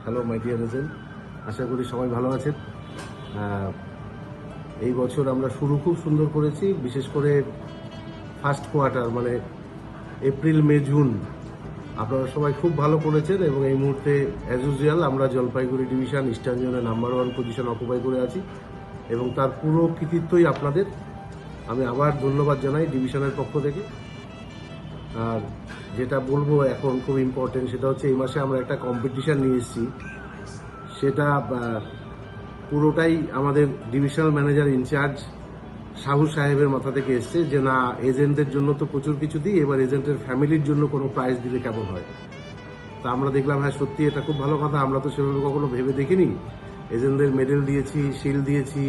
Hello my dear agent, আশা করি সবাই ভালো আছেন। এই বছর আমরা শুরু খুব সুন্দর করেছি, বিশেষ করে ফার্স্ট কোয়ার্টার মানে এপ্রিল মে জুন আপনারা সবাই খুব ভালো করেছেন এবং এই মুহূর্তে অ্যাজ ইউজুয়াল আমরা জলপাইগুড়ি ডিভিশন ইস্টার্ন জোনে নাম্বার 1 পজিশন অকুপাই করে আছি এবং তার পুরো কৃতিত্বই আপনাদের। আমি আবার ধন্যবাদ জানাই ডিভিশনের পক্ষ থেকে। আর যেটা বলবো এখন খুব ইম্পর্টেন্ট, সেটা হচ্ছে এই মাসে আমরা একটা কম্পিটিশান নিয়ে এসেছি। সেটা পুরোটাই আমাদের ডিভিশনাল ম্যানেজার ইনচার্জ সাহু সাহেবের মাথা থেকে এসছে যে না, এজেন্টদের জন্য তো প্রচুর কিছু দিই, এবার এজেন্টের ফ্যামিলির জন্য কোনো প্রাইজ দিলে কেমন হয়। তা আমরা দেখলাম হ্যাঁ সত্যি এটা খুব ভালো কথা, আমরা তো সেভাবে কখনো ভেবে দেখিনি। এজেন্টদের মেডেল দিয়েছি, শিল্ড দিয়েছি,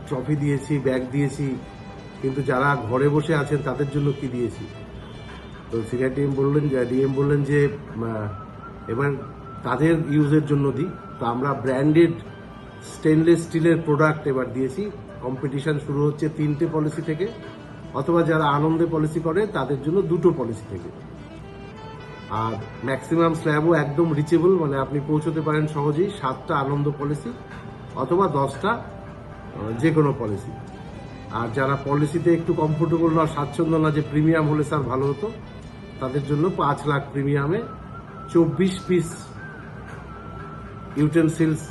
ট্রফি দিয়েছি, ব্যাগ দিয়েছি, কিন্তু যারা ঘরে বসে আছেন তাদের জন্য কি দিয়েছি। তো সিনিয়র ডিএম বললেন যে এবার তাদের ইউজের জন্য দিই। তো আমরা ব্র্যান্ডেড স্টেনলেস স্টিলের প্রোডাক্ট এবার দিয়েছি। কম্পিটিশন শুরু হচ্ছে 3টে পলিসি থেকে, অথবা যারা আনন্দে পলিসি করে তাদের জন্য 2টো পলিসি থেকে। আর ম্যাক্সিমাম স্ল্যাবও একদম রিচেবল, মানে আপনি পৌঁছতে পারেন সহজেই 7টা আনন্দ পলিসি অথবা 10টা যে কোনো পলিসি। আর যারা পলিসিতে একটু কমফোর্টেবল না, স্বাচ্ছন্দ্য না, যে প্রিমিয়াম হলে স্যার ভালো হতো, তাদের জন্য 5 লাখ প্রিমিয়ামে 24 পিস ইউটেন্সিলস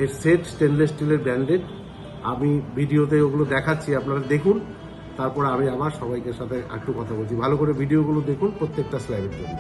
এর সেট, স্টেনলেস স্টিলের ব্র্যান্ডেড। আমি ভিডিওতে ওগুলো দেখাচ্ছি, আপনারা দেখুন, তারপর আমি আবার সবাইকে সাথে একটু কথা বলছি। ভালো করে ভিডিওগুলো দেখুন প্রত্যেকটা স্ল্যাবের জন্য।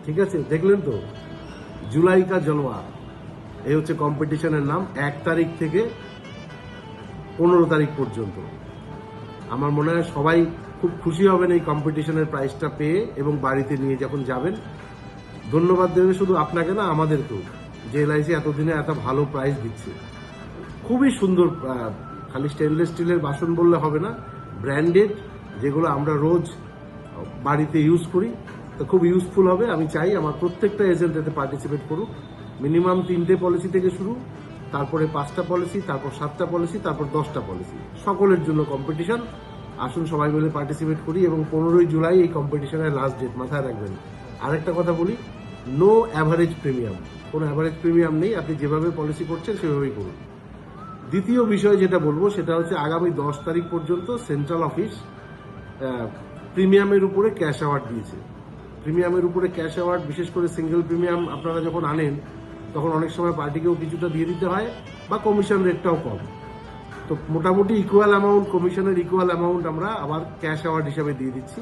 ঠিক আছে, দেখলেন তো, জুলাই কা জলওয়া, এই হচ্ছে কম্পিটিশনের নাম। 1 তারিখ থেকে 15 তারিখ পর্যন্ত। আমার মনে হয় সবাই খুব খুশি হবেন এই কম্পিটিশনের প্রাইজটা পেয়ে এবং বাড়িতে নিয়ে যখন যাবেন। ধন্যবাদ দেবে শুধু আপনাকে না, আমাদেরকেও, যে এলআইসি এতদিনে এত ভালো প্রাইজ দিচ্ছে। খুবই সুন্দর, খালি স্টেনলেস স্টিলের বাসন বললে হবে না, ব্র্যান্ডেড, যেগুলো আমরা রোজ বাড়িতে ইউজ করি, তো খুব ইউজফুল হবে। আমি চাই আমার প্রত্যেকটা এজেন্ট এতে পার্টিসিপেট করুক। মিনিমাম 3টে পলিসি থেকে শুরু, তারপরে 5টা পলিসি, তারপর 7টা পলিসি, তারপর 10টা পলিসি, সকলের জন্য কম্পিটিশন। আসুন সবাই মিলে পার্টিসিপেট করি এবং 15ই জুলাই এই কম্পিটিশনের লাস্ট ডেট, মাথায় রাখবেন। আরেকটা কথা বলি, নো অ্যাভারেজ প্রিমিয়াম, কোনো অ্যাভারেজ প্রিমিয়াম নেই, আপনি যেভাবে পলিসি করছেন সেভাবেই করুন। দ্বিতীয় বিষয় যেটা বলবো সেটা হচ্ছে আগামী 10 তারিখ পর্যন্ত সেন্ট্রাল অফিস প্রিমিয়ামের উপরে ক্যাশ অ্যাওয়ার্ড দিয়েছে। প্রিমিয়ামের উপরে ক্যাশ অ্যাওয়ার্ড, বিশেষ করে সিঙ্গেল প্রিমিয়াম আপনারা যখন আনেন তখন অনেক সময় পার্টিকেও কিছুটা দিয়ে দিতে হয় বা কমিশন রেটটাও কম। তো মোটামুটি ইকুয়াল অ্যামাউন্ট, কমিশনের ইকুয়াল অ্যামাউন্ট আমরা আবার ক্যাশ অ্যাওয়ার্ড হিসাবে দিয়ে দিচ্ছি।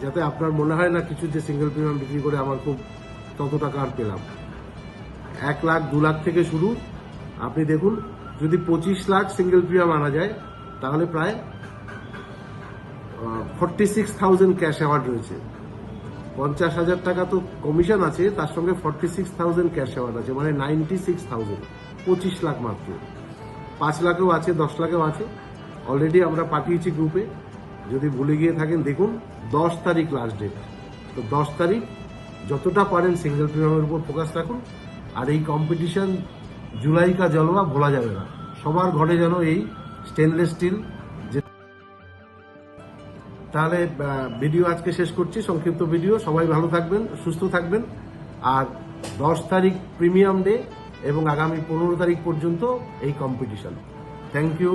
যাতে আপনার মনে হয় না কিছু যে সিঙ্গেল প্রিমিয়াম বিক্রি করে আমার খুব তত টাকা আর পেলাম। 1 লাখ 2 লাখ থেকে শুরু। আপনি দেখুন, যদি 25 লাখ সিঙ্গেল প্রিমিয়াম আনা যায় তাহলে প্রায় 46,000 ক্যাশ অ্যাওয়ার্ড রয়েছে। 50,000 টাকা তো কমিশন আছে, তার সঙ্গে 46,000 ক্যাশ অ্যাওয়ার্ড আছে, মানে 96,000। 25 লাখ মাত্র। 5 লাখেও আছে, 10 লাখেও আছে। অলরেডি আমরা পাঠিয়েছি গ্রুপে, যদি ভুলে গিয়ে থাকেন দেখুন। 10 তারিখ লাস্ট ডেট। তো 10 তারিখ যতটা পারেন সিঙ্গেল প্রিমিয়ামের উপর ফোকাস রাখুন। আর এই কম্পিটিশন জুলাই কা জলওয়া ভোলা যাবে না। সবার ঘরে যেন এই স্টেনলেস স্টিল। তাহলে ভিডিও আজকে শেষ করছি, সংক্ষিপ্ত ভিডিও। সবাই ভালো থাকবেন, সুস্থ থাকবেন। আর 10 তারিখ প্রিমিয়াম ডে এবং আগামী 15 তারিখ পর্যন্ত এই কম্পিটিশন। Thank you.